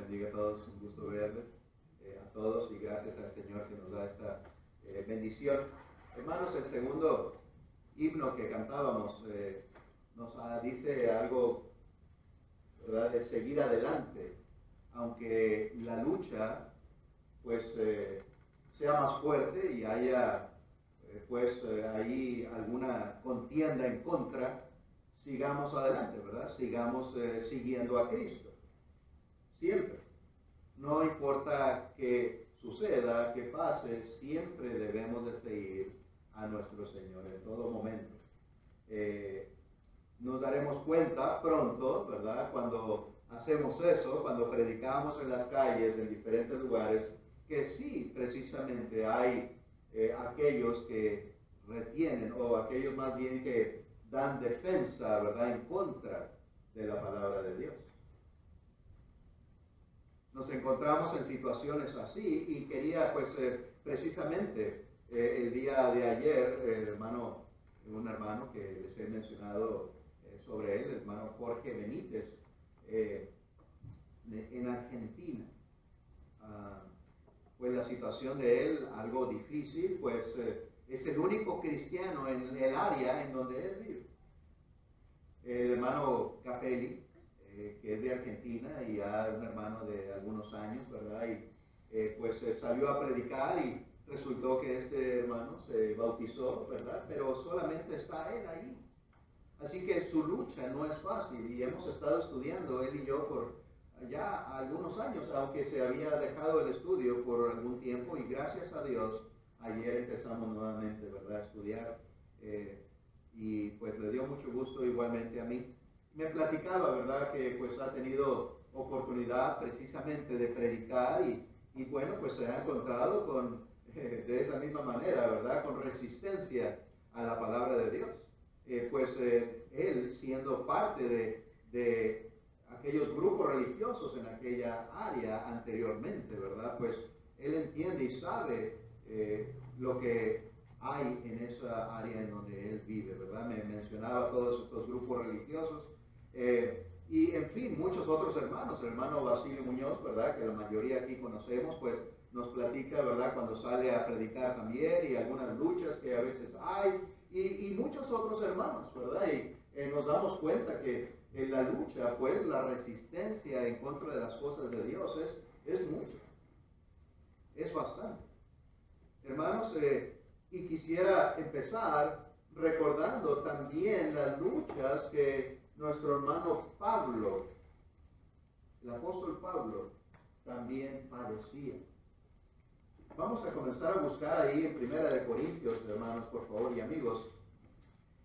bendiga a todos, un gusto verles a todos y gracias al Señor que nos da esta bendición. Hermanos, el segundo himno que cantábamos nos dice algo, ¿verdad?, de seguir adelante, aunque la lucha pues sea más fuerte y haya ahí alguna contienda en contra, sigamos adelante, ¿verdad? Sigamos siguiendo a Cristo. Siempre. No importa qué suceda, qué pase, siempre debemos de seguir a nuestro Señor en todo momento. Nos daremos cuenta pronto, ¿verdad?, cuando hacemos eso, cuando predicamos en las calles, en diferentes lugares, que sí, precisamente hay aquellos que retienen, o aquellos más bien que dan defensa, ¿verdad?, en contra de la palabra de Dios. Nos encontramos en situaciones así y quería pues precisamente el día de ayer, un hermano que les he mencionado sobre él, el hermano Jorge Benítez, en Argentina. Pues la situación de él, algo difícil, pues es el único cristiano en el área en donde él vive. El hermano Capelli, que es de Argentina y ya un hermano de algunos años, ¿verdad? Y pues salió a predicar y resultó que este hermano se bautizó, ¿verdad? Pero solamente está él ahí. Así que su lucha no es fácil y hemos estado estudiando, él y yo, por ya algunos años, aunque se había dejado el estudio por algún tiempo y gracias a Dios, ayer empezamos nuevamente, ¿verdad?, a estudiar y pues le dio mucho gusto igualmente a mí. Me platicaba, ¿verdad?, que pues ha tenido oportunidad precisamente de predicar y bueno, pues se ha encontrado con, de esa misma manera, ¿verdad?, con resistencia a la palabra de Dios. Él siendo parte de aquellos grupos religiosos en aquella área anteriormente, ¿verdad?, pues él entiende y sabe lo que hay en esa área en donde él vive, ¿verdad? Me mencionaba todos estos grupos religiosos y en fin, muchos otros hermanos, el hermano Basilio Muñoz, ¿verdad?, que la mayoría aquí conocemos, pues nos platica, ¿verdad?, cuando sale a predicar también y algunas luchas que a veces hay y muchos otros hermanos, ¿verdad? Y nos damos cuenta que en la lucha, pues la resistencia en contra de las cosas de Dios es mucho, es bastante. Hermanos, y quisiera empezar recordando también las luchas que nuestro hermano Pablo, el apóstol Pablo, también padecía. Vamos a comenzar a buscar ahí en 1 Corintios, hermanos, por favor, y amigos,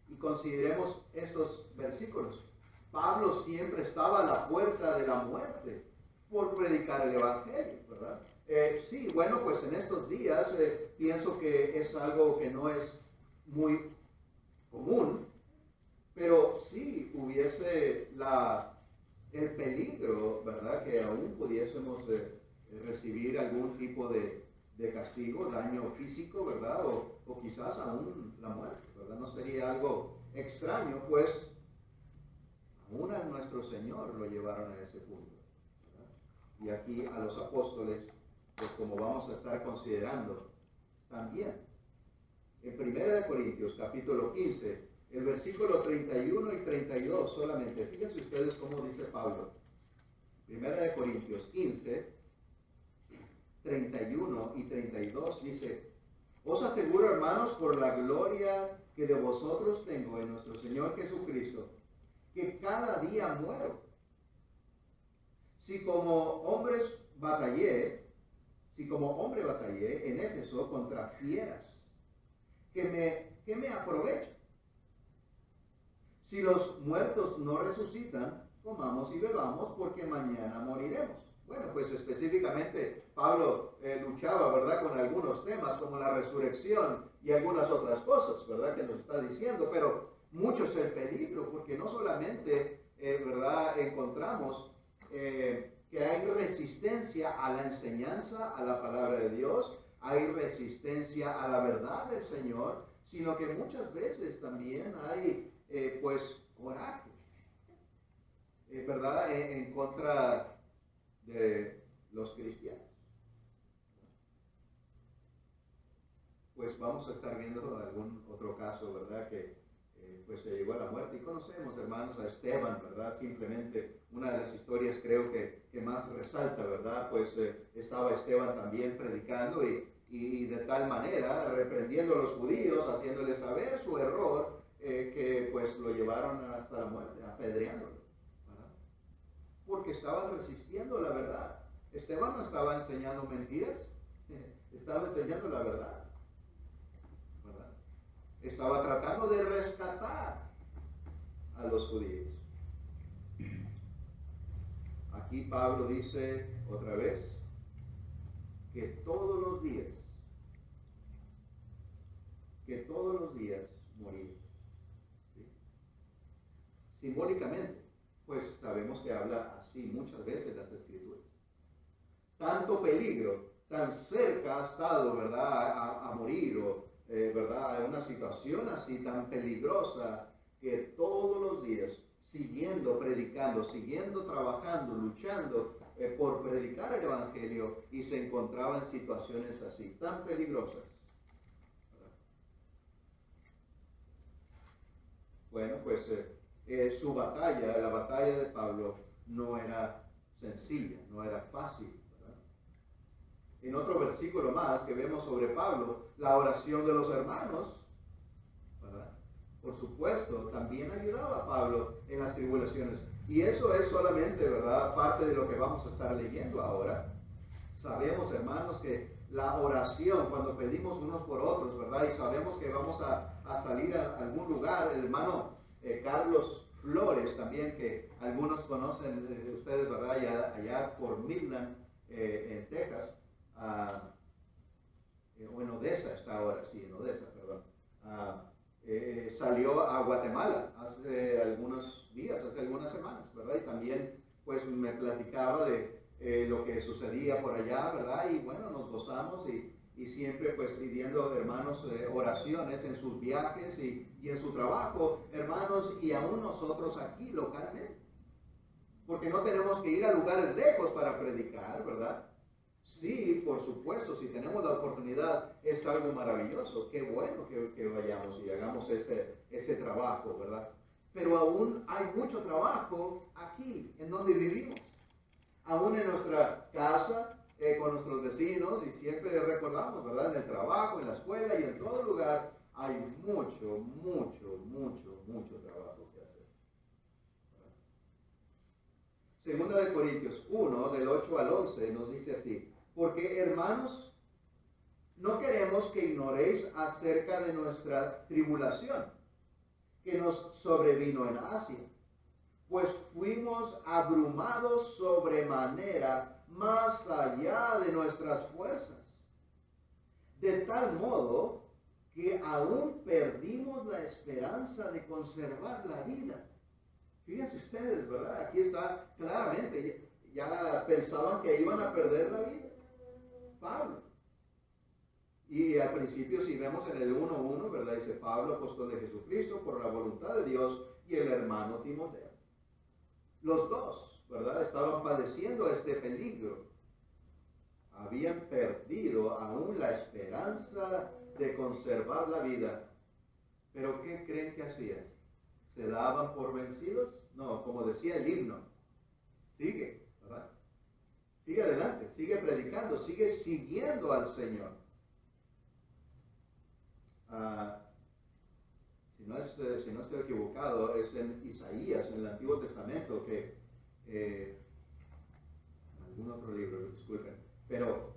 y consideremos estos versículos. Pablo siempre estaba a la puerta de la muerte por predicar el evangelio, ¿verdad? Sí, bueno, pues en estos días pienso que es algo que no es muy común, pero sí hubiese el peligro, ¿verdad?, que aún pudiésemos recibir algún tipo de castigo, daño físico, ¿verdad?, o quizás aún la muerte, ¿verdad? No sería algo extraño, pues aún a nuestro Señor lo llevaron a ese punto, ¿verdad? Y aquí a los apóstoles, pues como vamos a estar considerando también. En 1 Corintios capítulo 15, el versículo 31 y 32 solamente, fíjense ustedes cómo dice Pablo. 1 Corintios 15, 31 y 32 dice: os aseguro, hermanos, por la gloria que de vosotros tengo en nuestro Señor Jesucristo, que cada día muero. Si como hombre batallé en Éfeso contra fieras, ¿qué me aprovecha? Si los muertos no resucitan, comamos y bebamos, porque mañana moriremos. Bueno, pues específicamente Pablo luchaba, ¿verdad?, con algunos temas como la resurrección y algunas otras cosas, ¿verdad?, que nos está diciendo, pero mucho es el peligro, porque no solamente, ¿verdad?, encontramos que hay resistencia a la enseñanza, a la palabra de Dios, hay resistencia a la verdad del Señor, sino que muchas veces también hay, pues, coraje, ¿verdad?, en contra de los cristianos. Pues vamos a estar viendo algún otro caso, ¿verdad? Que pues se llegó a la muerte. Y conocemos, hermanos, a Esteban, ¿verdad? Simplemente una de las historias creo que más resalta, ¿verdad? Pues estaba Esteban también predicando y de tal manera reprendiendo a los judíos, haciéndoles saber su error, que pues lo llevaron hasta la muerte, apedreándolo, ¿verdad? Porque estaban resistiendo la verdad. Esteban no estaba enseñando mentiras, estaba enseñando la verdad. Estaba tratando de rescatar a los judíos. Aquí Pablo dice otra vez que todos los días morir. ¿Sí? Simbólicamente, pues sabemos que habla así muchas veces las Escrituras. Tanto peligro, tan cerca ha estado, ¿verdad?, a morir ¿verdad?, en una situación así tan peligrosa, que todos los días, siguiendo predicando, siguiendo trabajando, luchando por predicar el Evangelio, y se encontraba en situaciones así, tan peligrosas. Bueno, pues su batalla, la batalla de Pablo, no era sencilla, no era fácil. En otro versículo más que vemos sobre Pablo, la oración de los hermanos, ¿verdad?, por supuesto, también ayudaba a Pablo en las tribulaciones. Y eso es solamente, ¿verdad?, parte de lo que vamos a estar leyendo ahora. Sabemos, hermanos, que la oración, cuando pedimos unos por otros, ¿verdad?, y sabemos que vamos a salir a algún lugar, el hermano Carlos Flores, también, que algunos conocen de ustedes, ¿verdad?, allá por Midland, en Texas, o en Odessa está ahora, sí, en Odessa, perdón. Salió a Guatemala hace algunos días, hace algunas semanas, ¿verdad? Y también pues me platicaba de lo que sucedía por allá, ¿verdad? Y bueno, nos gozamos y siempre pues pidiendo, hermanos, oraciones en sus viajes y en su trabajo, hermanos, y aún nosotros aquí localmente. Porque no tenemos que ir a lugares lejos para predicar, ¿verdad? Sí, por supuesto, si tenemos la oportunidad es algo maravilloso. Qué bueno que vayamos y hagamos ese trabajo, ¿verdad? Pero aún hay mucho trabajo aquí, en donde vivimos. Aún en nuestra casa, con nuestros vecinos, y siempre recordamos, ¿verdad? En el trabajo, en la escuela y en todo lugar, hay mucho, mucho, mucho, mucho trabajo que hacer. Segunda de Corintios 1, del 8 al 11, nos dice así: porque, hermanos, no queremos que ignoréis acerca de nuestra tribulación que nos sobrevino en Asia, pues fuimos abrumados sobremanera más allá de nuestras fuerzas, de tal modo que aún perdimos la esperanza de conservar la vida. Fíjense ustedes, ¿verdad? Aquí está claramente, ya pensaban que iban a perder la vida. Pablo. Y al principio, si vemos en el 1:1, ¿verdad?, dice Pablo, apóstol de Jesucristo, por la voluntad de Dios, y el hermano Timoteo. Los dos, ¿verdad?, estaban padeciendo este peligro. Habían perdido aún la esperanza de conservar la vida. ¿Pero qué creen que hacían? ¿Se daban por vencidos? No, como decía el himno, sigue, ¿verdad? Sigue adelante, sigue predicando, sigue siguiendo al Señor. Si no estoy equivocado, es en Isaías, en el Antiguo Testamento, que algún otro libro, disculpen, pero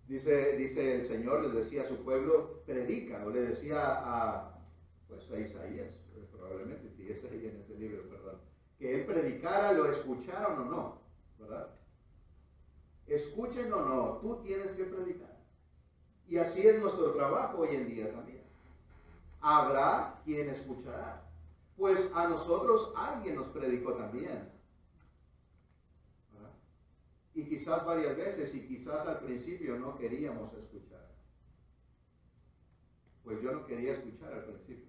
dice el Señor, les decía a su pueblo, predica, o le decía a Isaías, probablemente, si es ahí en ese libro, perdón, que él predicara, lo escucharon o no, ¿verdad? Escuchen o no, tú tienes que predicar. Y así es nuestro trabajo hoy en día también. Habrá quien escuchará. Pues a nosotros alguien nos predicó también. ¿Verdad? Y quizás varias veces, y quizás al principio no queríamos escuchar. Pues yo no quería escuchar al principio.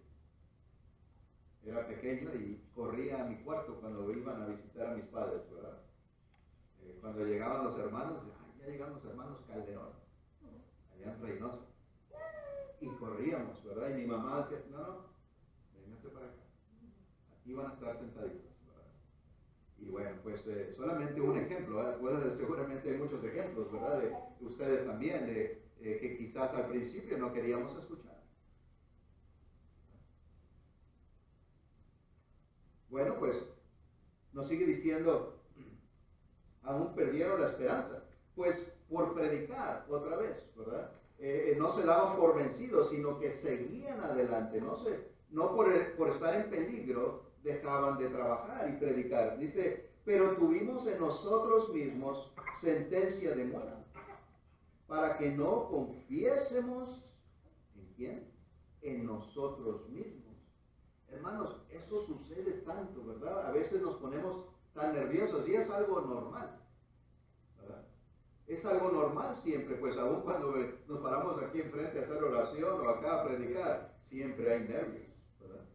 Era pequeño y corría a mi cuarto cuando iban a visitar a mis padres, ¿verdad? Cuando llegaban los hermanos, ay, ya llegaron los hermanos Calderón, allá en Reynosa. Y corríamos, ¿verdad? Y mi mamá decía, no, véngase para acá. Aquí van a estar sentaditos, ¿verdad? Y bueno, pues solamente un ejemplo, ¿verdad? Pues, seguramente hay muchos ejemplos, ¿verdad? De ustedes también, que quizás al principio no queríamos escuchar. Bueno, pues nos sigue diciendo, aún perdieron la esperanza, pues por predicar otra vez, ¿verdad? No se daban por vencidos, sino que seguían adelante, no por estar en peligro dejaban de trabajar y predicar. Dice, pero tuvimos en nosotros mismos sentencia de muerte, para que no confiésemos, ¿en quién? En nosotros mismos. Hermanos, eso sucede tanto, ¿verdad? A veces nos ponemos tan nerviosos y es algo normal, ¿verdad? Es algo normal siempre, pues aún cuando nos paramos aquí enfrente a hacer oración o acá a predicar, siempre hay nervios, ¿verdad?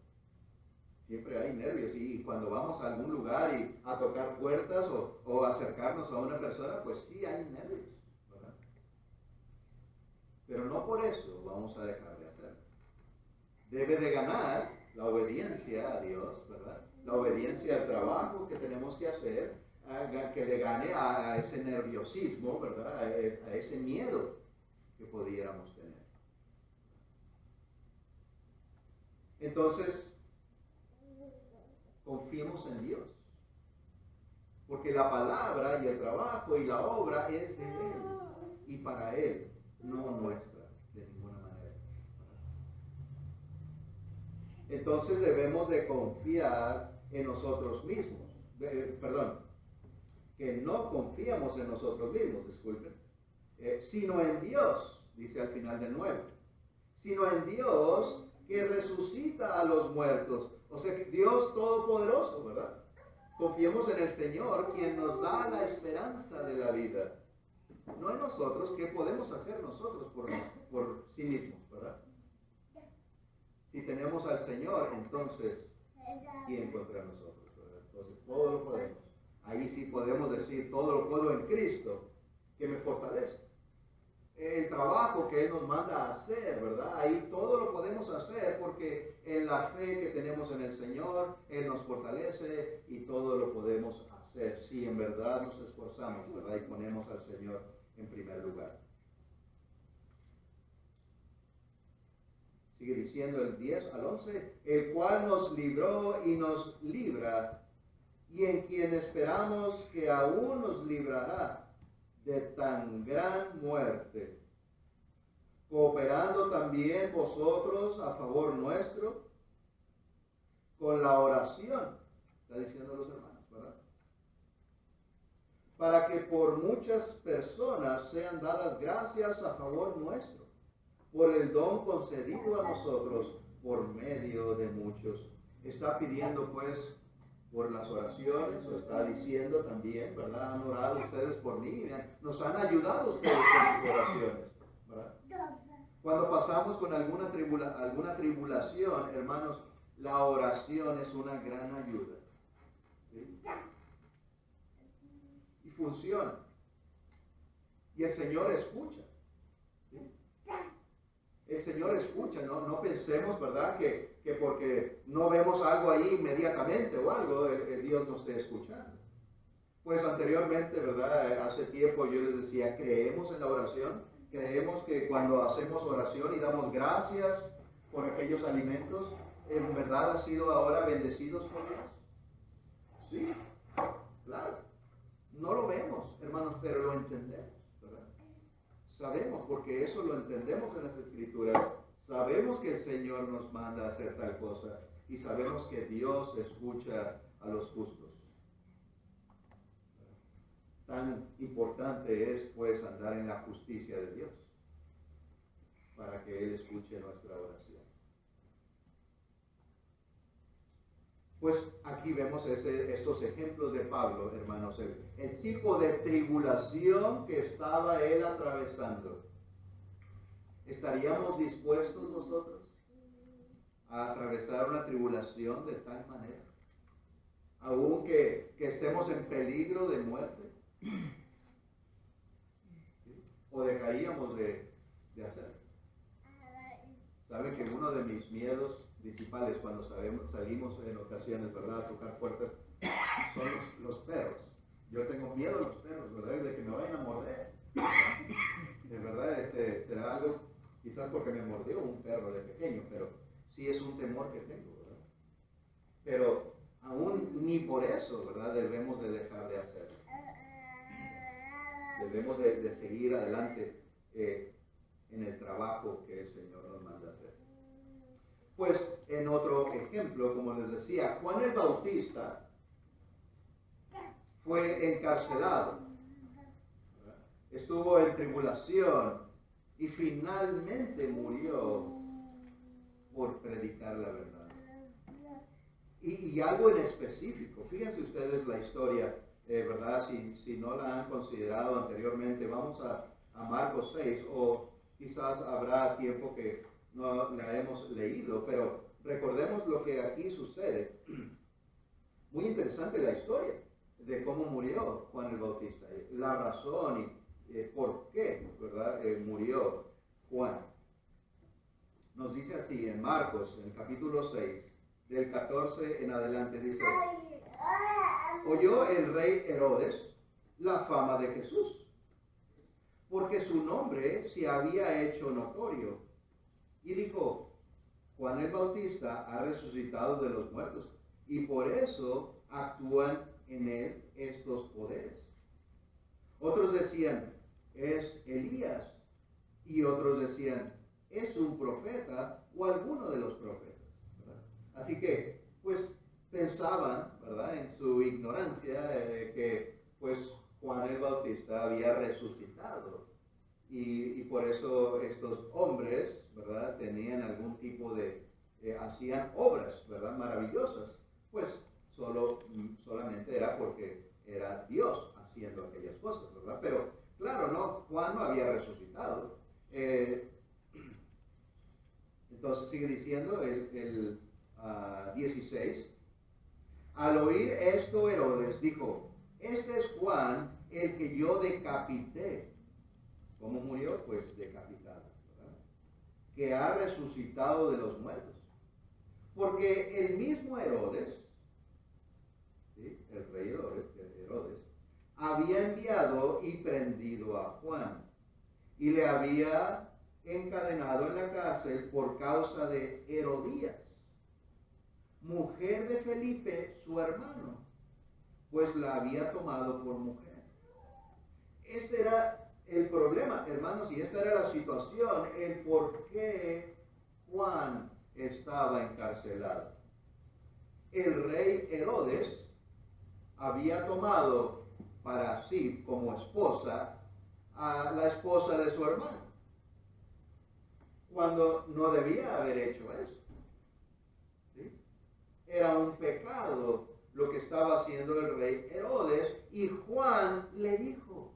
Siempre hay nervios y cuando vamos a algún lugar y a tocar puertas o acercarnos a una persona, pues sí hay nervios, ¿verdad? Pero no por eso vamos a dejar de hacerlo. Debe de ganar la obediencia a Dios, ¿verdad? La obediencia al trabajo que tenemos que hacer, que le gane a ese nerviosismo, ¿verdad? A ese miedo que pudiéramos tener. Entonces, confiemos en Dios, porque la palabra y el trabajo y la obra es de Él y para Él, no nuestra de ninguna manera. Entonces debemos de confiar en nosotros mismos, que no confiamos en nosotros mismos, disculpen, sino en Dios, dice al final del 9, sino en Dios que resucita a los muertos. O sea, que Dios Todopoderoso, ¿verdad? Confiemos en el Señor, quien nos da la esperanza de la vida. No en nosotros, ¿qué podemos hacer nosotros por sí mismos, ¿verdad? Si tenemos al Señor, entonces, ¿quién contra nosotros, ¿verdad? Entonces, todo lo podemos. Ahí sí podemos decir, todo lo puedo en Cristo, que me fortalece. El trabajo que Él nos manda a hacer, ¿verdad? Ahí todo lo podemos hacer porque en la fe que tenemos en el Señor, Él nos fortalece y todo lo podemos hacer si en verdad nos esforzamos, ¿verdad? Y ponemos al Señor en primer lugar. Sigue diciendo el 10 al 11, el cual nos libró y nos libra, y en quien esperamos que aún nos librará de tan gran muerte, cooperando también vosotros a favor nuestro con la oración, está diciendo los hermanos, ¿verdad? Para que por muchas personas sean dadas gracias a favor nuestro, por el don concedido a nosotros por medio de muchos. Está pidiendo pues por las oraciones, o está diciendo también, ¿verdad? Han orado ustedes por mí, nos han ayudado ustedes con sus oraciones, ¿verdad? Cuando pasamos con alguna tribulación, hermanos, la oración es una gran ayuda, ¿sí? Y funciona. Y el Señor escucha, ¿sí? El Señor escucha, no pensemos, ¿verdad?, que porque no vemos algo ahí inmediatamente o algo, Dios nos esté escuchando. Pues anteriormente, ¿verdad?, hace tiempo yo les decía, creemos en la oración, creemos que cuando hacemos oración y damos gracias por aquellos alimentos, en verdad han sido ahora bendecidos por Dios. Sí, claro. No lo vemos, hermanos, pero lo entendemos, ¿verdad? Sabemos, porque eso lo entendemos en las Escrituras. Sabemos que el Señor nos manda a hacer tal cosa y sabemos que Dios escucha a los justos. Tan importante es, pues, andar en la justicia de Dios para que Él escuche nuestra oración. Pues aquí vemos estos ejemplos de Pablo, hermanos, el tipo de tribulación que estaba él atravesando. ¿Estaríamos dispuestos nosotros a atravesar una tribulación de tal manera? Aún que estemos en peligro de muerte. ¿Sí? ¿O dejaríamos de hacerlo? Saben que uno de mis miedos principales cuando salimos en ocasiones, ¿verdad?, a tocar puertas, son los perros. Yo tengo miedo a los perros, ¿verdad?, de que me vayan a morder. De verdad, será algo, quizás porque me mordió un perro de pequeño, pero sí es un temor que tengo, ¿verdad? Pero aún ni por eso, ¿verdad?, debemos de dejar de hacerlo. Debemos de seguir adelante en el trabajo que el Señor nos manda hacer. Pues en otro ejemplo, como les decía, Juan el Bautista fue encarcelado, ¿verdad? Estuvo en tribulación y finalmente murió por predicar la verdad. Y algo en específico, fíjense ustedes la historia, ¿verdad? Si no la han considerado anteriormente, vamos a Marcos 6, o quizás habrá tiempo que no la hemos leído, pero recordemos lo que aquí sucede. Muy interesante la historia de cómo murió Juan el Bautista, la razón y por qué, ¿verdad?, murió Juan. Nos dice así en Marcos, en el capítulo 6, del 14 en adelante, dice: oyó el rey Herodes la fama de Jesús, porque su nombre se había hecho notorio, y dijo: Juan el Bautista ha resucitado de los muertos, y por eso actúan en él estos poderes. Otros decían: es Elías, y otros decían: es un profeta o alguno de los profetas, ¿verdad? Así que, pues, pensaban, ¿verdad?, en su ignorancia, que, pues, Juan el Bautista había resucitado, y por eso estos hombres, ¿verdad?, tenían algún tipo de, hacían obras, ¿verdad?, maravillosas, pues solamente era porque era Dios haciendo aquellas cosas, ¿verdad? Pero claro, no, Juan no había resucitado. Entonces sigue diciendo el 16: al oír esto Herodes dijo: este es Juan el que yo decapité. ¿Cómo murió? Pues decapitado, ¿verdad? Que ha resucitado de los muertos. Porque el mismo Herodes, ¿sí?, el rey Herodes, había enviado y prendido a Juan, y le había encadenado en la cárcel por causa de Herodías, mujer de Felipe, su hermano, pues la había tomado por mujer. Este era el problema, hermanos, y esta era la situación, el por qué Juan estaba encarcelado. El rey Herodes había tomado para sí como esposa a la esposa de su hermano, cuando no debía haber hecho eso, ¿sí? Era un pecado lo que estaba haciendo el rey Herodes, y Juan le dijo,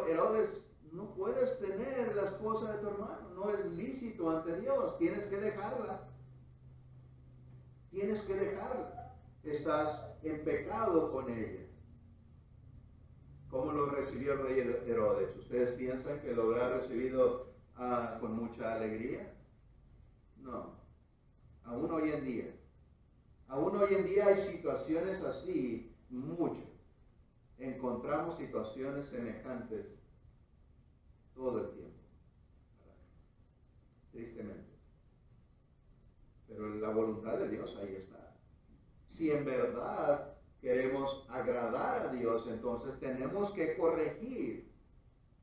Herodes, no puedes tener la esposa de tu hermano, no es lícito ante Dios, tienes que dejarla, estás en pecado con ella. ¿Cómo lo recibió el rey Herodes? ¿Ustedes piensan que lo habrá recibido con mucha alegría? No, aún hoy en día hay situaciones así, mucho. Encontramos situaciones semejantes todo el tiempo, ¿verdad? Tristemente. Pero la voluntad de Dios ahí está. Si en verdad queremos agradar a Dios, entonces tenemos que corregir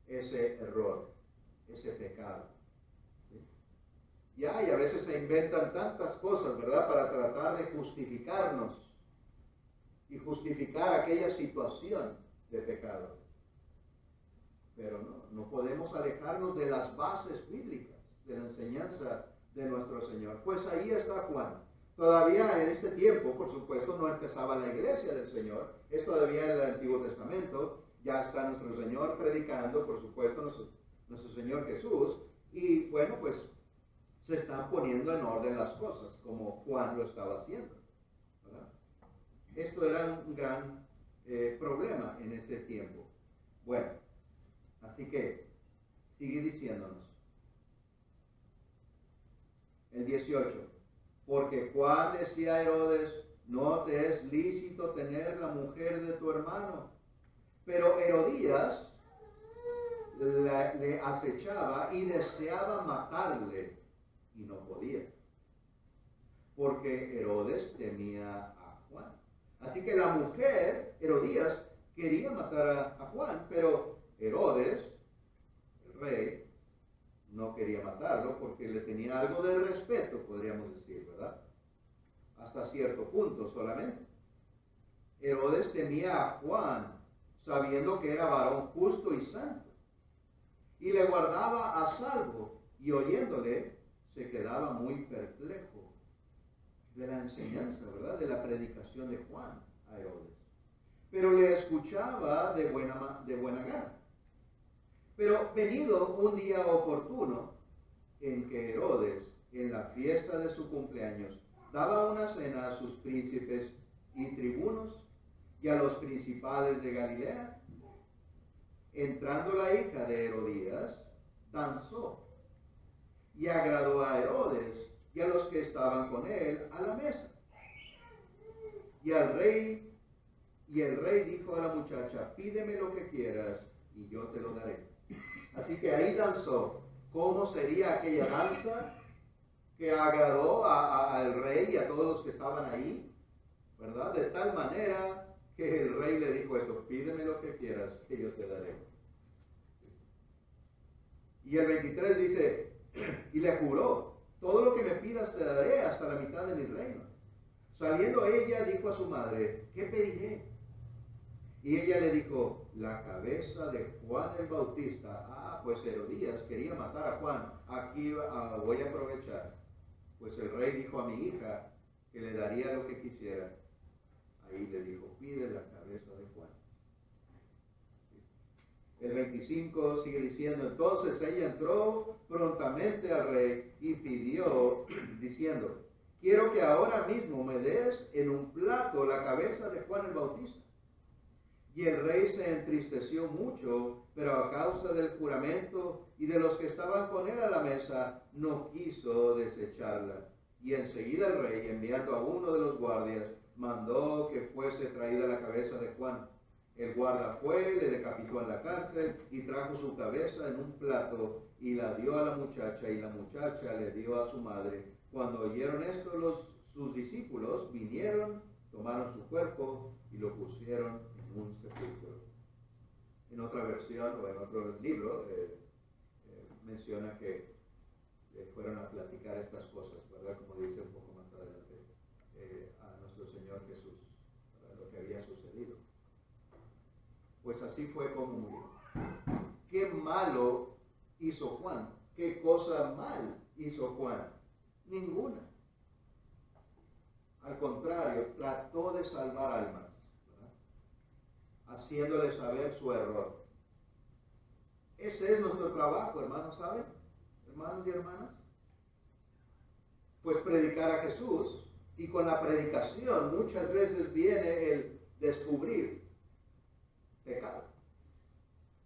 ese error, ese pecado. ¿Sí? Y a veces se inventan tantas cosas, ¿verdad?, para tratar de justificarnos y justificar aquella situación de pecado. Pero no podemos alejarnos de las bases bíblicas, de la enseñanza de nuestro Señor. Pues ahí está Juan. Todavía en este tiempo, por supuesto, no empezaba la iglesia del Señor. Es todavía en el Antiguo Testamento. Ya está nuestro Señor predicando, por supuesto, nuestro Señor Jesús. Y bueno, pues se están poniendo en orden las cosas, como Juan lo estaba haciendo, ¿verdad? Esto era un gran problema en ese tiempo. Bueno, así que sigue diciéndonos. El 18. Porque Juan decía a Herodes, no te es lícito tener la mujer de tu hermano. Pero Herodías le acechaba y deseaba matarle y no podía. Porque Herodes temía a Juan. Así que la mujer, Herodías, quería matar a Juan, pero Herodes, el rey, no quería matarlo porque le tenía algo de respeto, podríamos decir, ¿verdad? Hasta cierto punto solamente. Herodes temía a Juan, sabiendo que era varón justo y santo, y le guardaba a salvo, y oyéndole se quedaba muy perplejo de la enseñanza, ¿verdad? De la predicación de Juan a Herodes. Pero le escuchaba de buena gana. Pero venido un día oportuno en que Herodes, en la fiesta de su cumpleaños, daba una cena a sus príncipes y tribunos y a los principales de Galilea, entrando la hija de Herodías, danzó y agradó a Herodes y a los que estaban con él a la mesa. Y el rey dijo a la muchacha, pídeme lo que quieras y yo te lo daré. Así que ahí danzó. ¿Cómo sería aquella danza que agradó al rey y a todos los que estaban ahí? ¿Verdad? De tal manera que el rey le dijo esto, pídeme lo que quieras que yo te daré. Y el 23 dice, y le juró, todo lo que me pidas te daré hasta la mitad de mi reino. Saliendo ella dijo a su madre, ¿qué pediré? Y ella le dijo, la cabeza de Juan el Bautista. Ah, pues Herodías quería matar a Juan. Aquí voy a aprovechar. Pues el rey dijo a mi hija que le daría lo que quisiera. Ahí le dijo, pide la cabeza de Juan. El 25 sigue diciendo, entonces ella entró prontamente al rey y pidió, diciendo, quiero que ahora mismo me des en un plato la cabeza de Juan el Bautista. Y el rey se entristeció mucho, pero a causa del juramento y de los que estaban con él a la mesa, no quiso desecharla. Y enseguida el rey, enviando a uno de los guardias, mandó que fuese traída la cabeza de Juan. El guarda fue, le decapitó en la cárcel y trajo su cabeza en un plato y la dio a la muchacha y la muchacha le dio a su madre. Cuando oyeron esto, sus discípulos vinieron, tomaron su cuerpo y lo pusieron en un sepulcro. En otra versión o en otro libro menciona que fueron a platicar estas cosas, ¿verdad? Como dice un poco más adelante a nuestro Señor Jesús, ¿verdad? Lo que había sucedido. Pues así fue como murió. ¿Qué malo hizo Juan? ¿Qué cosa mal hizo Juan? Ninguna. Al contrario, trató de salvar almas, ¿verdad? Haciéndole saber su error. Ese es nuestro trabajo, hermanos, ¿saben? Hermanos y hermanas. Pues predicar a Jesús, y con la predicación muchas veces viene el descubrir pecado.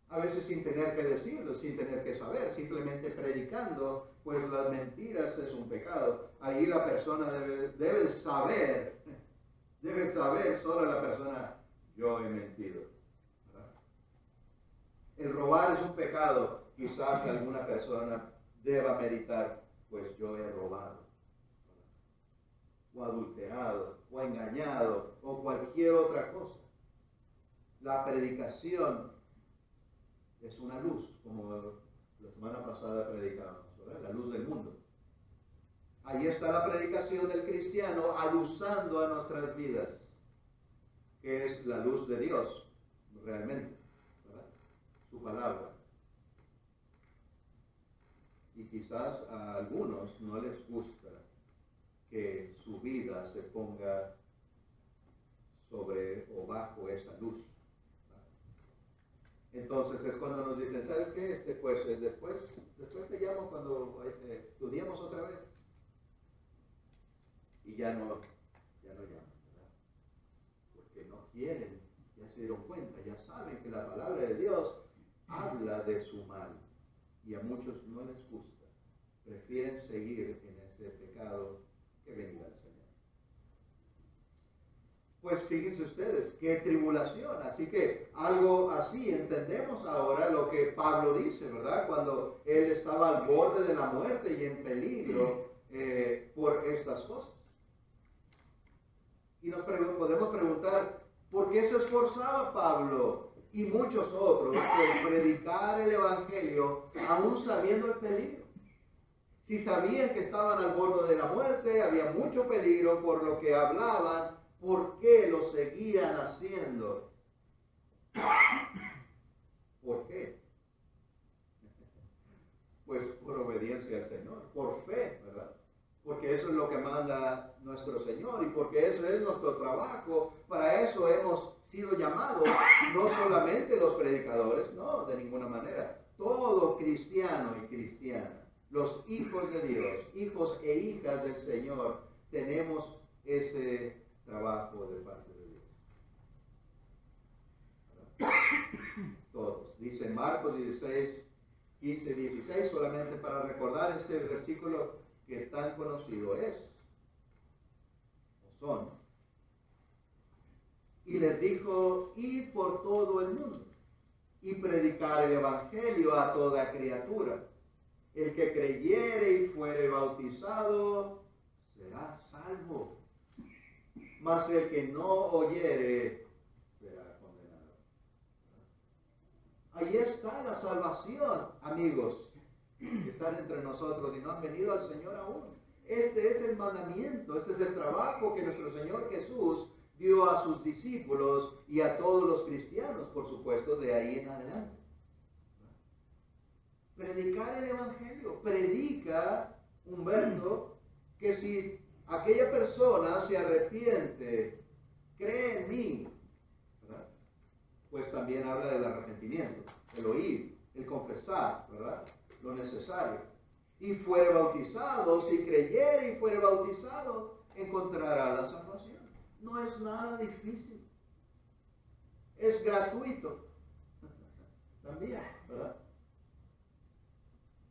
A veces sin tener que decirlo, sin tener que saber, simplemente predicando, pues las mentiras es un pecado. Ahí la persona debe saber solo la persona, yo he mentido, ¿verdad? El robar es un pecado, quizás alguna persona deba meditar, pues yo he robado, ¿verdad? O adulterado, o engañado, o cualquier otra cosa. La predicación es una luz, como la semana pasada predicábamos, ¿verdad? La luz del mundo. Ahí está la predicación del cristiano alusando a nuestras vidas, que es la luz de Dios, realmente, ¿verdad? Su palabra. Y quizás a algunos no les gusta que su vida se ponga sobre o bajo esa luz. Entonces es cuando nos dicen, ¿sabes qué? Pues después te llamo cuando estudiemos otra vez. Y ya no llaman, ¿verdad? Porque no quieren, ya se dieron cuenta, ya saben que la palabra de Dios habla de su mal y a muchos no les gusta. Prefieren seguir en ese pecado que venir al Señor. Pues fíjense ustedes, qué tribulación. Así que algo así entendemos ahora lo que Pablo dice, ¿verdad? Cuando él estaba al borde de la muerte y en peligro por estas cosas. Y nos podemos preguntar, ¿por qué se esforzaba Pablo y muchos otros por predicar el Evangelio aún sabiendo el peligro? Si sabían que estaban al borde de la muerte, había mucho peligro por lo que hablaban, ¿por qué lo seguían haciendo? ¿Por qué? Pues por obediencia al Señor, por fe, ¿verdad? Porque eso es lo que manda nuestro Señor y porque eso es nuestro trabajo. Para eso hemos sido llamados, no solamente los predicadores, no, de ninguna manera. Todo cristiano y cristiana, los hijos de Dios, hijos e hijas del Señor, tenemos ese trabajo de parte de Dios. Todos. Dice Marcos 16, 15, 16, solamente para recordar este versículo que tan conocido es, o son. Y les dijo, id por todo el mundo y predicar el Evangelio a toda criatura. El que creyere y fuere bautizado será salvo, mas el que no oyere será condenado. Ahí está la salvación, amigos, que están entre nosotros y no han venido al Señor aún. Este es el mandamiento, este es el trabajo que nuestro Señor Jesús dio a sus discípulos y a todos los cristianos, por supuesto, de ahí en adelante. Predicar el Evangelio. Predica, Humberto, que si aquella persona se arrepiente, cree en mí, ¿verdad? Pues también habla del arrepentimiento, el oír, el confesar, ¿verdad? Lo necesario. Y fuere bautizado, si creyere y fuere bautizado, encontrará la salvación. No es nada difícil. Es gratuito. También, ¿verdad?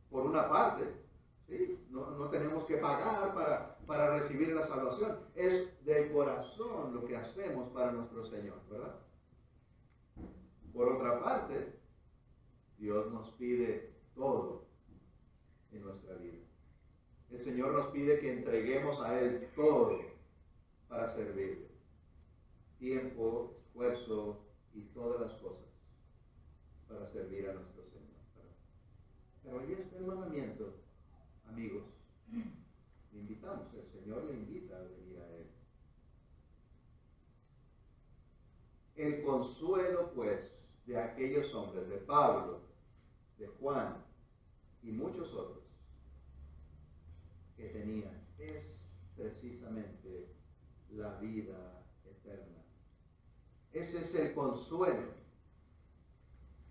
Por una parte, ¿sí? No tenemos que pagar para recibir la salvación. Es del corazón lo que hacemos para nuestro Señor, ¿verdad? Por otra parte, Dios nos pide todo en nuestra vida. El Señor nos pide que entreguemos a Él todo para servirle. Tiempo, esfuerzo y todas las cosas para servir a nuestro Señor. Pero ahí está el mandamiento, amigos. Le invitamos, el Señor le invita a venir a Él. El consuelo, pues, de aquellos hombres, de Pablo, de Juan y muchos otros que tenían, es precisamente la vida eterna. Ese es el consuelo.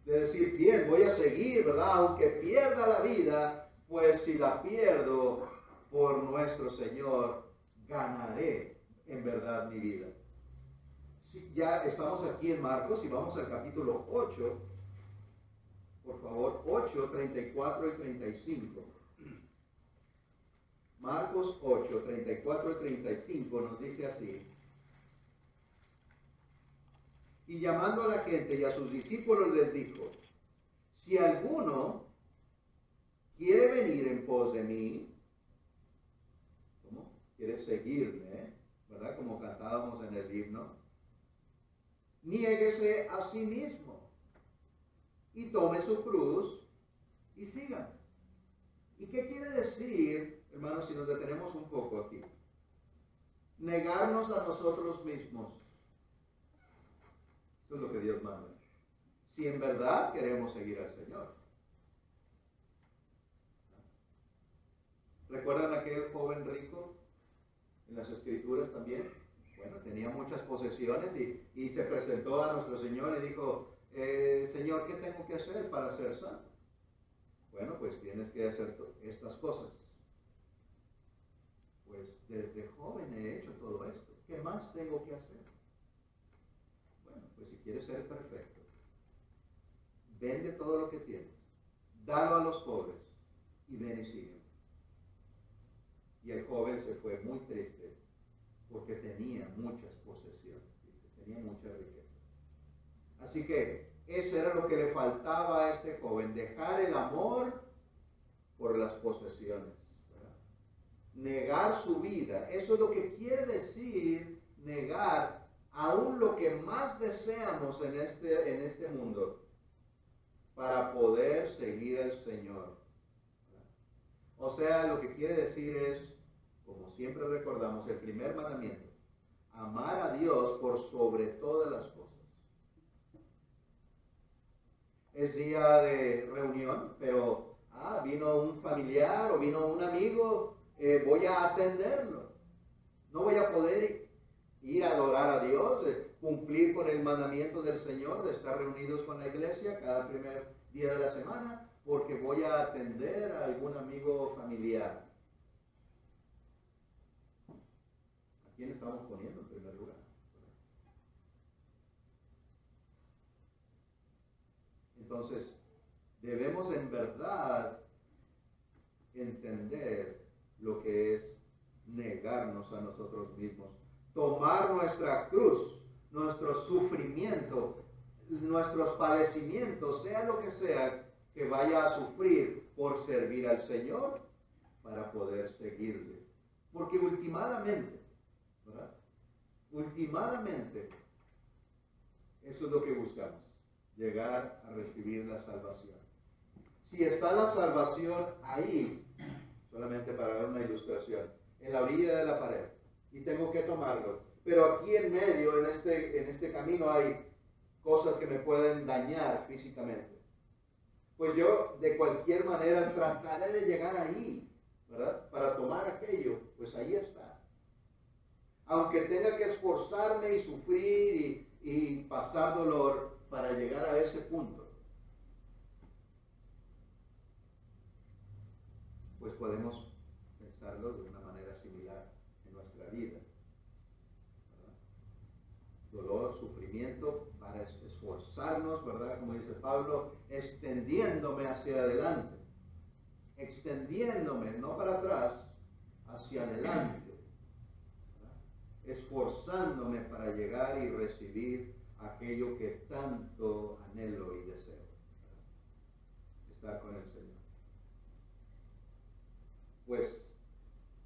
De decir, bien, voy a seguir, ¿verdad? Aunque pierda la vida, pues si la pierdo por nuestro Señor, ganaré en verdad mi vida. Sí, ya estamos aquí en Marcos y vamos al capítulo 8, por favor, 8, 34 y 35. Marcos 8, 34 y 35 nos dice así. Y llamando a la gente y a sus discípulos les dijo, si alguno quiere venir en pos de mí, ¿cómo? Quiere seguirme, ¿verdad? Como cantábamos en el himno, niéguese a sí mismo y tome su cruz y sígame. ¿Y qué quiere decir, hermanos, si nos detenemos un poco aquí? Negarnos a nosotros mismos. Eso es lo que Dios manda. Si en verdad queremos seguir al Señor. ¿Recuerdan aquel joven rico en las Escrituras también? Bueno, tenía muchas posesiones y se presentó a nuestro Señor y dijo, Señor, ¿qué tengo que hacer para ser santo? Bueno, pues tienes que hacer estas cosas. Pues desde joven he hecho todo esto. ¿Qué más tengo que hacer? Bueno, pues si quieres ser perfecto, vende todo lo que tienes, dalo a los pobres y ven y sígueme. Y el joven se fue muy triste porque tenía muchas posesiones, tenía mucha riqueza. Así que eso era lo que le faltaba a este joven, dejar el amor por las posesiones, ¿verdad? Negar su vida. Eso es lo que quiere decir negar aún lo que más deseamos en este mundo para poder seguir al Señor. O sea, lo que quiere decir es, como siempre recordamos, el primer mandamiento: amar a Dios por sobre todas las cosas. Es día de reunión, pero vino un familiar o vino un amigo, voy a atenderlo. No voy a poder ir a adorar a Dios, cumplir con el mandamiento del Señor de estar reunidos con la iglesia cada primer día de la semana, porque voy a atender a algún amigo familiar. ¿A quién estamos poniendo en primer lugar? Entonces, debemos en verdad entender lo que es negarnos a nosotros mismos, tomar nuestra cruz, nuestro sufrimiento, nuestros padecimientos, sea lo que sea que vaya a sufrir por servir al Señor, para poder seguirle. Porque últimamente, ¿verdad? Últimamente, eso es lo que buscamos, llegar a recibir la salvación. Si está la salvación ahí, solamente para dar una ilustración, en la orilla de la pared, y tengo que tomarlo, pero aquí en medio, en este camino, hay cosas que me pueden dañar físicamente, pues yo de cualquier manera trataré de llegar ahí, ¿verdad? Para tomar aquello, pues ahí está. Aunque tenga que esforzarme y sufrir y pasar dolor para llegar a ese punto, pues podemos pensarlo de una manera similar en nuestra vida, ¿verdad? Dolor, sufrimiento, para esforzarnos, ¿verdad? Como dice Pablo, extendiéndome hacia adelante, extendiéndome, no para atrás, hacia adelante, ¿verdad? Esforzándome para llegar y recibir aquello que tanto anhelo y deseo, ¿verdad? Estar con el Señor. Pues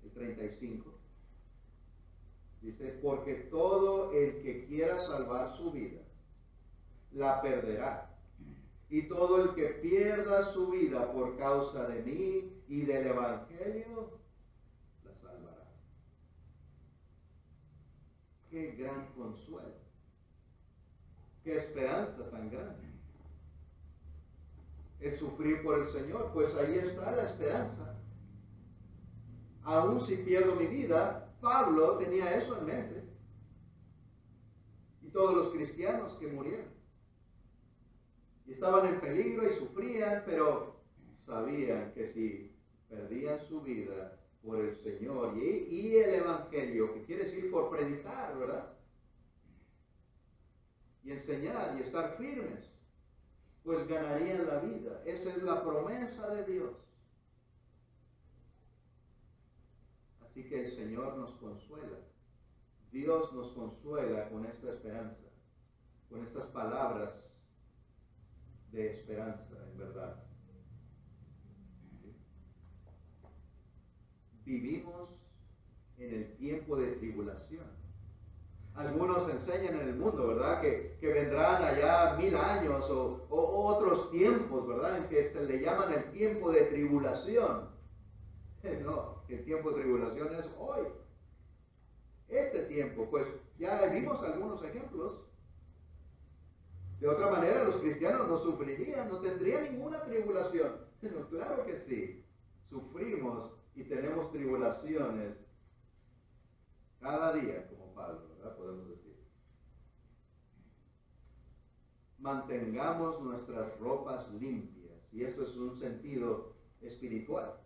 el 35 dice: porque todo el que quiera salvar su vida la perderá, y todo el que pierda su vida por causa de mí y del Evangelio la salvará. Qué gran consuelo, qué esperanza tan grande. El sufrir por el Señor, pues ahí está la esperanza. Aún si pierdo mi vida, Pablo tenía eso en mente. Y todos los cristianos que murieron. Y estaban en peligro y sufrían, pero sabían que si perdían su vida por el Señor y el Evangelio, que quiere decir por predicar, ¿verdad? Y enseñar y estar firmes, pues ganarían la vida. Esa es la promesa de Dios. Así que el Señor nos consuela. Dios nos consuela con esta esperanza, con estas palabras de esperanza, en verdad. Vivimos en el tiempo de tribulación. Algunos enseñan en el mundo, ¿verdad?, que vendrán allá 1000 años o otros tiempos, ¿verdad?, en que se le llaman el tiempo de tribulación. No, el tiempo de tribulación es hoy. Este tiempo, pues ya vimos algunos ejemplos. De otra manera, los cristianos no sufrirían, no tendrían ninguna tribulación. Pero claro que sí, sufrimos y tenemos tribulaciones cada día, como Pablo, ¿verdad? Podemos decir. Mantengamos nuestras ropas limpias, y esto es un sentido espiritual,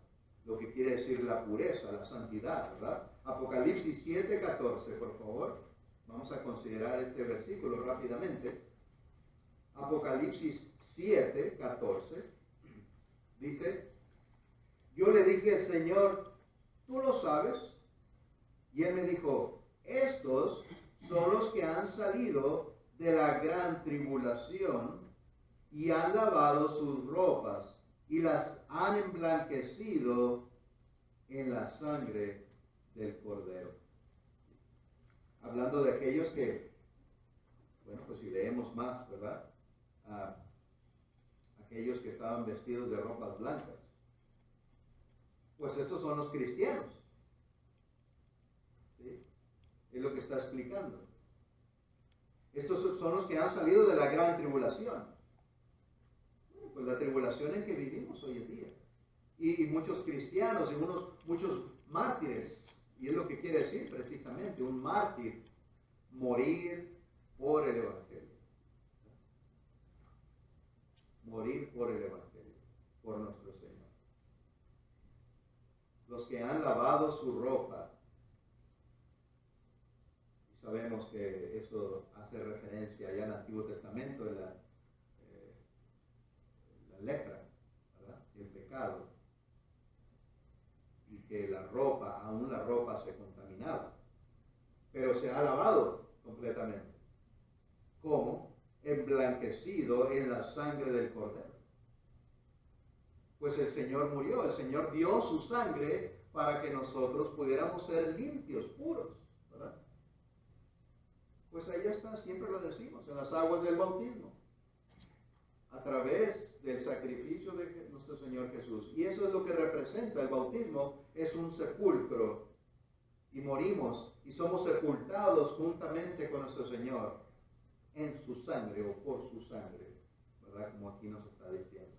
lo que quiere decir la pureza, la santidad, ¿verdad? Apocalipsis 7:14, por favor. Vamos a considerar este versículo rápidamente. Apocalipsis 7, 14. Dice, yo le dije, Señor, ¿tú lo sabes? Y él me dijo, estos son los que han salido de la gran tribulación y han lavado sus ropas y las han emblanquecido en la sangre del Cordero. Hablando de aquellos que, bueno, pues si leemos más, ¿verdad? Aquellos que estaban vestidos de ropas blancas. Pues estos son los cristianos. ¿Sí? Es lo que está explicando. Estos son los que han salido de la gran tribulación. Pues la tribulación en que vivimos hoy en día. Y muchos cristianos y muchos mártires. Y es lo que quiere decir precisamente, un mártir, morir por el Evangelio. Morir por el Evangelio, por nuestro Señor. Los que han lavado su ropa. Y sabemos que eso hace referencia ya en el Antiguo Testamento, en la lepra, ¿verdad? El pecado. Y que la ropa, aún la ropa se contaminaba. Pero se ha lavado completamente. ¿Cómo? Emblanquecido en la sangre del Cordero. Pues el Señor murió, el Señor dio su sangre para que nosotros pudiéramos ser limpios, puros, ¿verdad? Pues ahí está, siempre lo decimos, en las aguas del bautismo, a través del sacrificio de nuestro Señor Jesús. Y eso es lo que representa el bautismo, es un sepulcro, y morimos y somos sepultados juntamente con nuestro Señor en su sangre o por su sangre, ¿verdad? Como aquí nos está diciendo.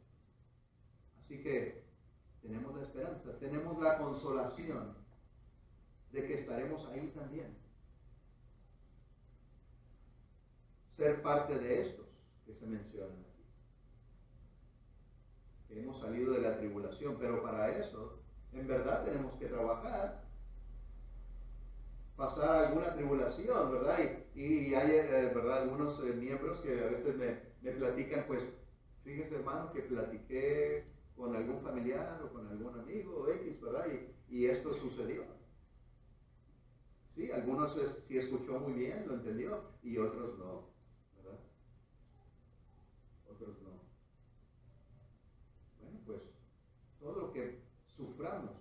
Así que tenemos la esperanza, tenemos la consolación de que estaremos ahí también. Ser parte de estos que se mencionan aquí. Que hemos salido de la tribulación, pero para eso, en verdad tenemos que trabajar, pasar alguna tribulación, ¿verdad? Y hay, ¿verdad? Algunos miembros que a veces me platican, pues, fíjese hermano, que platiqué con algún familiar o con algún amigo X, ¿verdad? Y esto sucedió. Sí, algunos sí escuchó muy bien, lo entendió, y otros no, ¿verdad? Otros no. Bueno, pues, todo lo que suframos,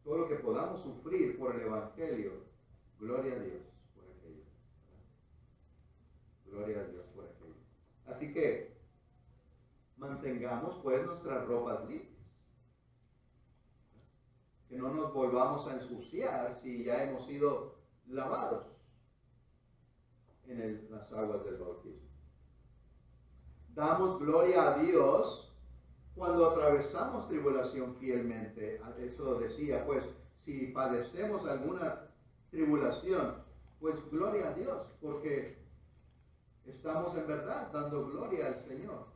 todo lo que podamos sufrir por el Evangelio, gloria a Dios por aquello, ¿verdad? Gloria a Dios por aquello. Así que, mantengamos pues nuestras ropas limpias. Que no nos volvamos a ensuciar si ya hemos sido lavados en las aguas del bautismo. Damos gloria a Dios cuando atravesamos tribulación fielmente. Eso decía, pues, si padecemos alguna tribulación, pues gloria a Dios, porque estamos en verdad dando gloria al Señor.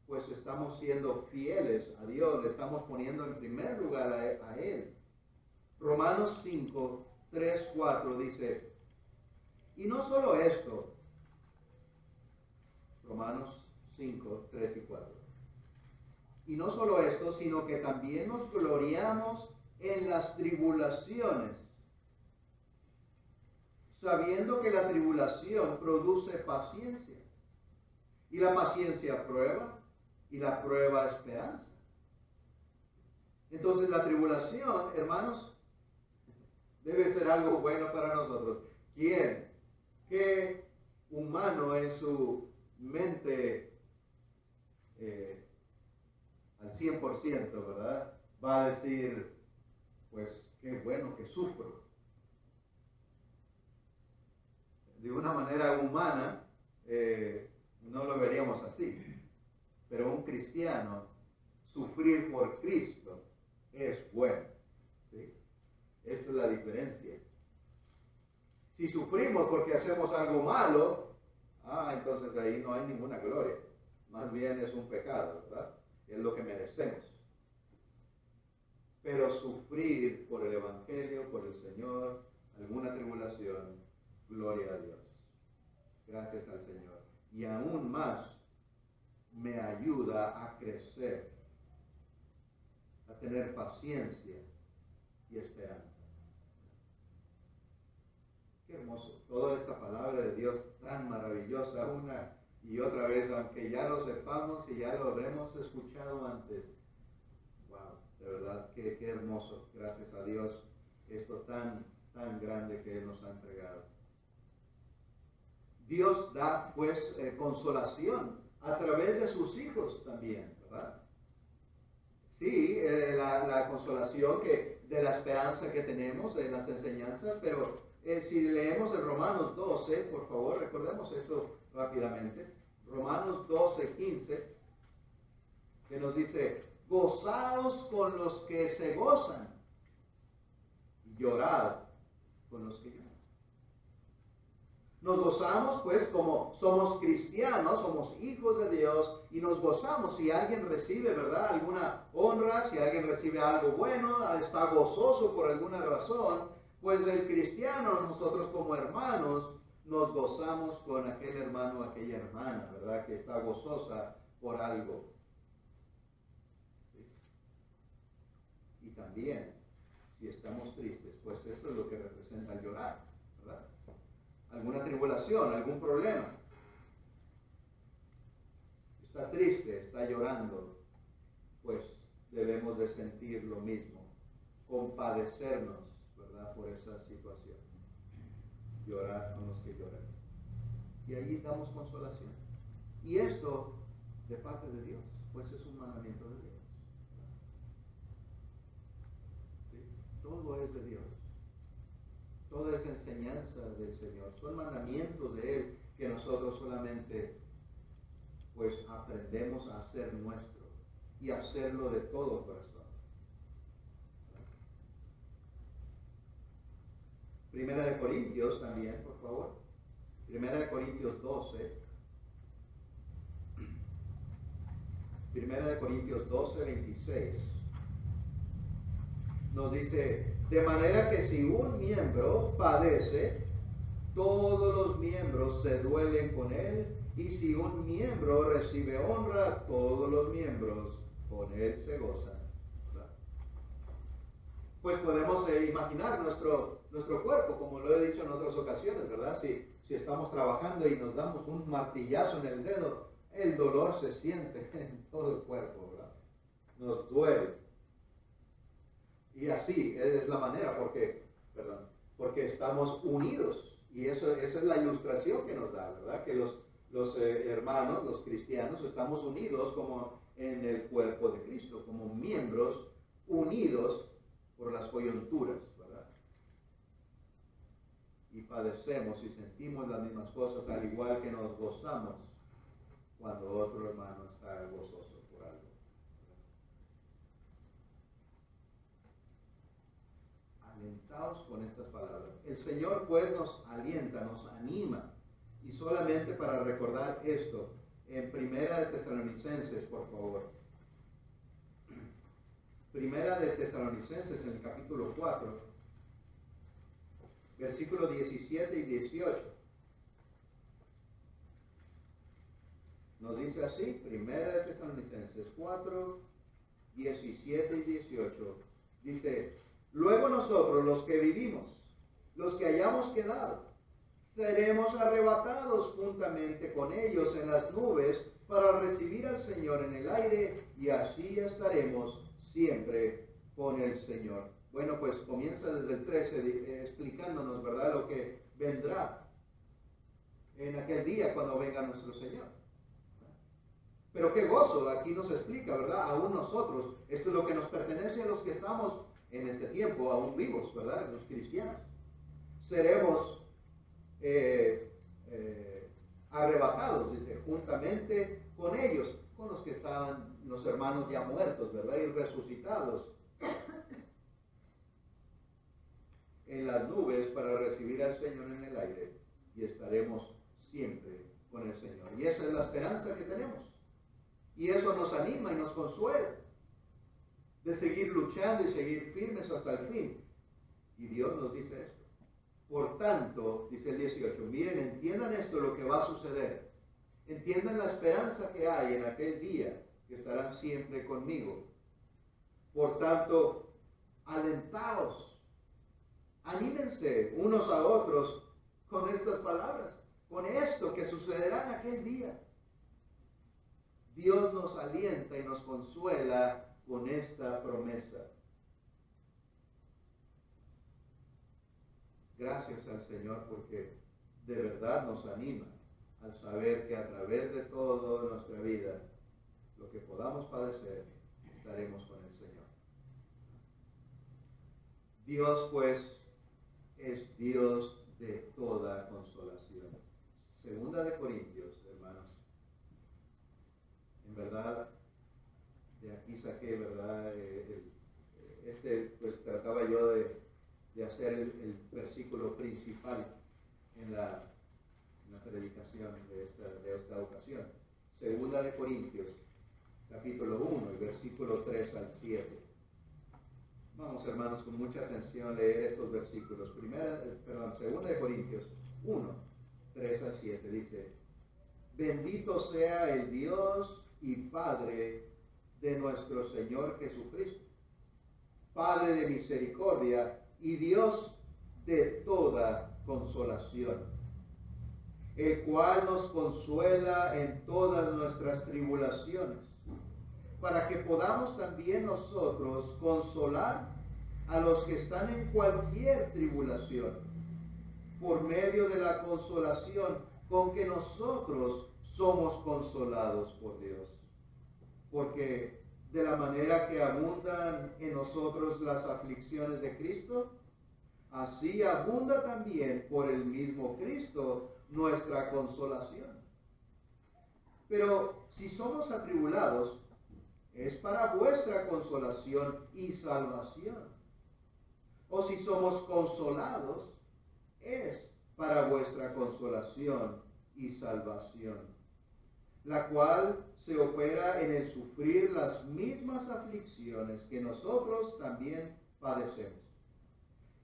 Pues estamos siendo fieles a Dios, le estamos poniendo en primer lugar a Él. Romanos 5, 3, 4 dice, y no solo esto, Romanos 5, 3 y 4, y no solo esto, sino que también nos gloriamos en las tribulaciones, sabiendo que la tribulación produce paciencia, y la paciencia prueba, y la prueba esperanza. Entonces la tribulación, hermanos, debe ser algo bueno para nosotros. ¿Quién? ¿Qué humano en su mente al 100%, ¿verdad? Va a decir, pues qué bueno que sufro? De una manera humana, no lo veríamos así. Pero un cristiano, sufrir por Cristo es bueno. ¿Sí? Esa es la diferencia. Si sufrimos porque hacemos algo malo, entonces ahí no hay ninguna gloria. Más bien es un pecado, ¿verdad? Es lo que merecemos. Pero sufrir por el Evangelio, por el Señor, alguna tribulación, Gloria a Dios. Gracias al Señor. Y aún más me ayuda a crecer, a tener paciencia y esperanza. Qué hermoso. Toda esta palabra de Dios tan maravillosa, una y otra vez, aunque ya lo sepamos y ya lo habremos escuchado antes. Wow, de verdad, qué hermoso. Gracias a Dios, esto tan grande que Él nos ha entregado. Dios da, pues, consolación a través de sus hijos también, ¿verdad? Sí, la consolación de la esperanza que tenemos en las enseñanzas, pero si leemos en Romanos 12, por favor, recordemos esto rápidamente. Romanos 12, 15, que nos dice, gozaos con los que se gozan, llorad con los que lloran. Nos gozamos, pues, como somos cristianos, somos hijos de Dios, y nos gozamos si alguien recibe, ¿verdad?, alguna honra, si alguien recibe algo bueno, está gozoso por alguna razón, pues el cristiano, nosotros como hermanos, nos gozamos con aquel hermano o aquella hermana, ¿verdad?, que está gozosa por algo. ¿Sí? Y también, si estamos tristes, pues esto es lo que representa el llorar, ¿verdad? Alguna tribulación, algún problema. Está triste, está llorando, pues debemos de sentir lo mismo, compadecernos, ¿verdad?, por esa situación. Llorar con los que lloran. Y allí damos consolación. Y esto de parte de Dios, pues es un mandamiento de Dios. ¿Sí? Todo es de Dios. Toda esa enseñanza del Señor. Son mandamientos de Él que nosotros solamente, pues, aprendemos a hacer nuestro y hacerlo de todo corazón. Primera de Corintios también, por favor. Primera de Corintios 12. Primera de Corintios 12, 26. Nos dice, de manera que si un miembro padece, todos los miembros se duelen con él, y si un miembro recibe honra, todos los miembros con él se gozan. Pues podemos imaginar nuestro cuerpo, como lo he dicho en otras ocasiones, ¿verdad? Si estamos trabajando y nos damos un martillazo en el dedo, el dolor se siente en todo el cuerpo, ¿verdad? Nos duele. Y así es la manera porque estamos unidos. Y esa es la ilustración que nos da, ¿verdad? Que los hermanos, los cristianos, estamos unidos como en el cuerpo de Cristo, como miembros unidos por las coyunturas, ¿verdad? Y padecemos y sentimos las mismas cosas, al igual que nos gozamos cuando otro hermano está gozoso por algo. Alentados con estas palabras. El Señor pues nos alienta, nos anima. Y solamente para recordar esto, en Primera de Tesalonicenses, por favor. Primera de Tesalonicenses, en el capítulo 4, versículos 17 y 18. Nos dice así, Primera de Tesalonicenses 4, 17 y 18. Dice, luego nosotros, los que vivimos, los que hayamos quedado, seremos arrebatados juntamente con ellos en las nubes para recibir al Señor en el aire, y así estaremos siempre con el Señor. Bueno, pues comienza desde el 13 explicándonos, ¿verdad?, lo que vendrá en aquel día cuando venga nuestro Señor. Pero qué gozo, aquí nos explica, ¿verdad?, aún nosotros, esto es lo que nos pertenece a los que estamos en este tiempo, aún vivos, ¿verdad?, los cristianos. Seremos arrebatados, dice, juntamente con ellos, con los que estaban, los hermanos ya muertos, ¿verdad?, y resucitados en las nubes para recibir al Señor en el aire, y estaremos siempre con el Señor. Y esa es la esperanza que tenemos. Y eso nos anima y nos consuela de seguir luchando y seguir firmes hasta el fin. Y Dios nos dice esto. Por tanto, dice el 18, miren, entiendan esto, lo que va a suceder. Entiendan la esperanza que hay en aquel día, que estarán siempre conmigo. Por tanto, alentaos, anímense unos a otros con estas palabras, con esto que sucederá en aquel día. Dios nos alienta y nos consuela con esta promesa. Gracias al Señor porque de verdad nos anima al saber que a través de toda nuestra vida, lo que podamos padecer, estaremos con el Señor. Dios, pues, es Dios de toda consolación. Segunda de Corintios, hermanos. En verdad, de aquí saqué, ¿verdad? Pues trataba yo de hacer el versículo principal en la predicación de esta ocasión. Segunda de Corintios, capítulo 1, el versículo 3 al 7. Vamos, hermanos, con mucha atención a leer estos versículos. Segunda de Corintios 1, 3 al 7 dice: Bendito sea el Dios y Padre de nuestro Señor Jesucristo, Padre de misericordia y Dios de toda consolación, el cual nos consuela en todas nuestras tribulaciones, para que podamos también nosotros consolar a los que están en cualquier tribulación, por medio de la consolación con que nosotros somos consolados por Dios. Porque de la manera que abundan en nosotros las aflicciones de Cristo, así abunda también por el mismo Cristo nuestra consolación. Pero si somos atribulados, es para vuestra consolación y salvación. O si somos consolados, es para vuestra consolación y salvación, la cual se opera en el sufrir las mismas aflicciones que nosotros también padecemos.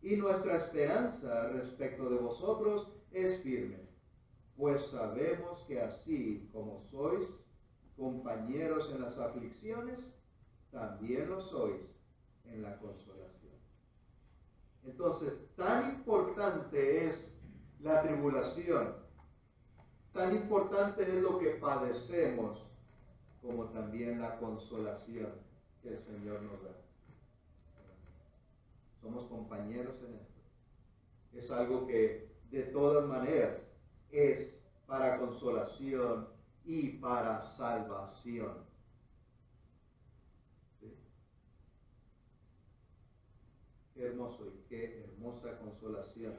Y nuestra esperanza respecto de vosotros es firme, pues sabemos que así como sois compañeros en las aflicciones, también lo sois en la consolación. Entonces, tan importante es la tribulación, tan importante es lo que padecemos, como también la consolación que el Señor nos da. Somos compañeros en esto. Es algo que de todas maneras es para consolación y para salvación. ¿Sí? Qué hermoso y qué hermosa consolación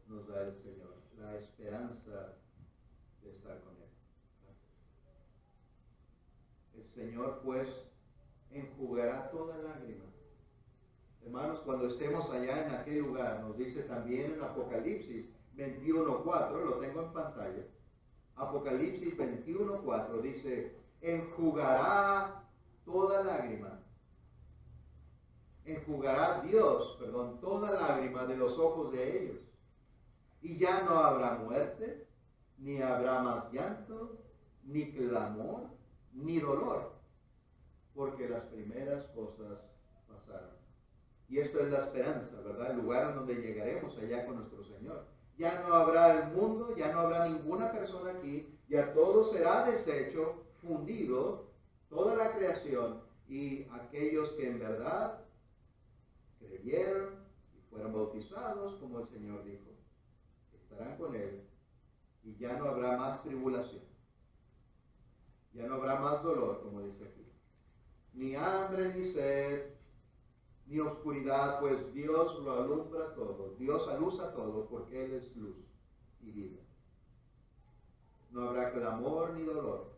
nos da el Señor, la esperanza de estar con Él. El Señor, pues, enjugará toda lágrima. Hermanos, cuando estemos allá en aquel lugar, nos dice también en Apocalipsis 21:4, lo tengo en pantalla. Apocalipsis 21:4 dice: enjugará toda lágrima. Enjugará Dios, toda lágrima de los ojos de ellos. Y ya no habrá muerte, ni habrá más llanto, ni clamor, ni dolor, porque las primeras cosas pasaron. Y esta es la esperanza, ¿verdad? El lugar en donde llegaremos allá con nuestro Señor. Ya no habrá el mundo, ya no habrá ninguna persona aquí, ya todo será deshecho, fundido, toda la creación, y aquellos que en verdad creyeron y fueron bautizados, como el Señor dijo, estarán con Él, y ya no habrá más tribulación, ya no habrá más dolor, como dice aquí, ni hambre, ni sed, ni oscuridad, pues Dios lo alumbra todo. Dios aluza todo porque Él es luz y vida. No habrá clamor ni dolor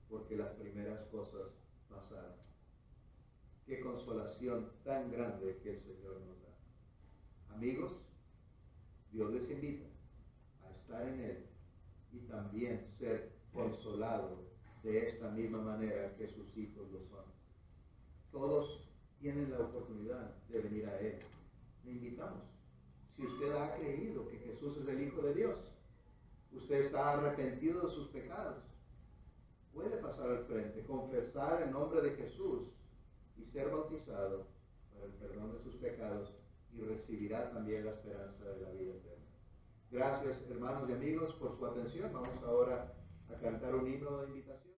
porque las primeras cosas pasaron. Qué consolación tan grande que el Señor nos da. Amigos, Dios les invita a estar en Él y también ser consolados de esta misma manera que sus hijos lo son. Todos tienen la oportunidad de venir a Él. Le invitamos. si usted ha creído que Jesús es el Hijo de Dios, usted está arrepentido de sus pecados, puede pasar al frente, confesar el nombre de Jesús y ser bautizado para el perdón de sus pecados, y recibirá también la esperanza de la vida eterna. Gracias, hermanos y amigos, por su atención. Vamos ahora a cantar un himno de invitación.